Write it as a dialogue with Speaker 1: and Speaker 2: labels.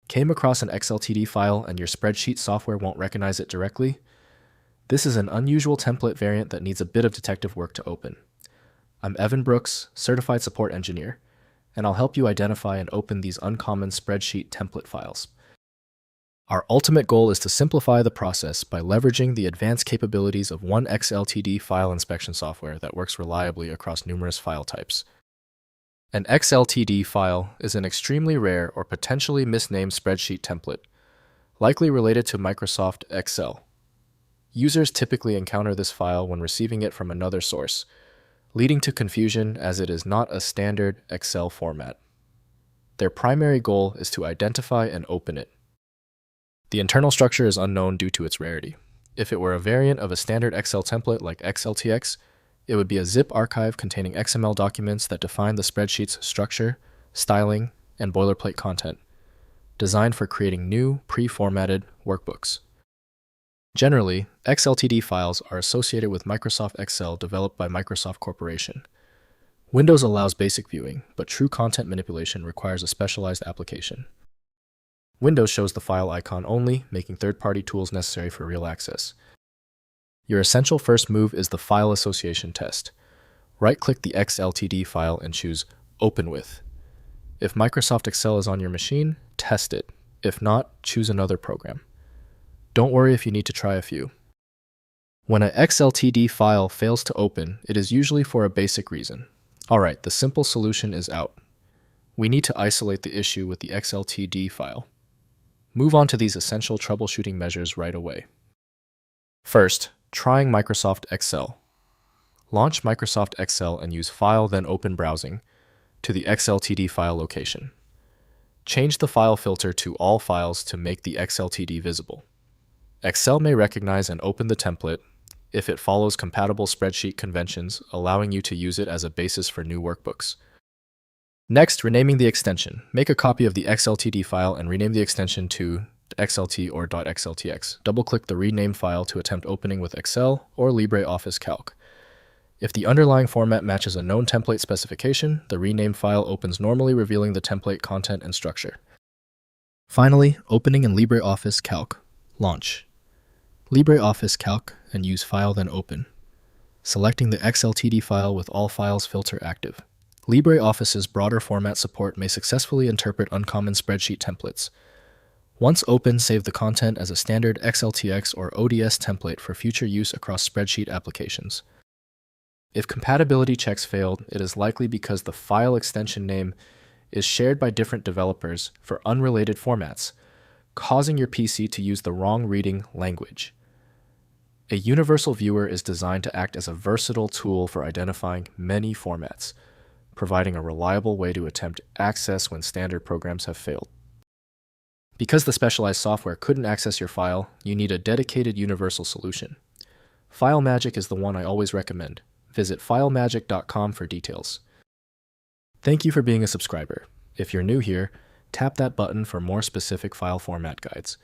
Speaker 1: Came across an XLTD file and your spreadsheet software won't recognize it directly? This is an unusual template variant that needs a bit of detective work to open. I'm Evan Brooks, Certified Support Engineer, and I'll help you identify and open these uncommon spreadsheet template files. Our ultimate goal is to simplify the process by leveraging the advanced capabilities of Run XLTD file inspection software that works reliably across numerous file types. An XLTD file is an extremely rare or potentially misnamed spreadsheet template, likely related to Microsoft Excel. Users typically encounter this file when receiving it from another source, leading to confusion as it is not a standard Excel format. Their primary goal is to identify and open it. The internal structure is unknown due to its rarity. If it were a variant of a standard Excel template like XLTX, it would be a zip archive containing XML documents that define the spreadsheet's structure, styling, and boilerplate content, designed for creating new, pre-formatted workbooks. Generally, XLTD files are associated with Microsoft Excel developed by Microsoft Corporation. Windows allows basic viewing, but true content manipulation requires a specialized application. Windows shows the file icon only, making third-party tools necessary for real access. Your essential first move is the file association test. Right-click the XLTD file and choose Open With. If Microsoft Excel is on your machine, test it. If not, choose another program. Don't worry if you need to try a few. When an XLTD file fails to open, it is usually for a basic reason. Alright, the simple solution is out. We need to isolate the issue with the XLTD file. Move on to these essential troubleshooting measures right away. First, trying Microsoft Excel. Launch Microsoft Excel and use File then Open Browsing to the XLTD file location. Change the file filter to All Files to make the XLTD visible. Excel may recognize and open the template if it follows compatible spreadsheet conventions, allowing you to use it as a basis for new workbooks. Next, renaming the extension. Make a copy of the XLTD file and rename the extension to XLT or .xltx. Double-click the rename file to attempt opening with Excel or LibreOffice Calc. If the underlying format matches a known template specification, the rename file opens normally, revealing the template content and structure. Finally, opening in LibreOffice Calc. Launch LibreOffice Calc and use File then Open, selecting the XLTD file with All Files filter active. LibreOffice's broader format support may successfully interpret uncommon spreadsheet templates. Once open, save the content as a standard XLTX or ODS template for future use across spreadsheet applications. If compatibility checks failed, it is likely because the file extension name is shared by different developers for unrelated formats, causing your PC to use the wrong reading language. A universal viewer is designed to act as a versatile tool for identifying many formats, providing a reliable way to attempt access when standard programs have failed. Because the specialized software couldn't access your file, you need a dedicated universal solution. FileMagick is the one I always recommend. Visit filemagick.com for details. Thank you for being a subscriber. If you're new here, tap that button for more specific file format guides.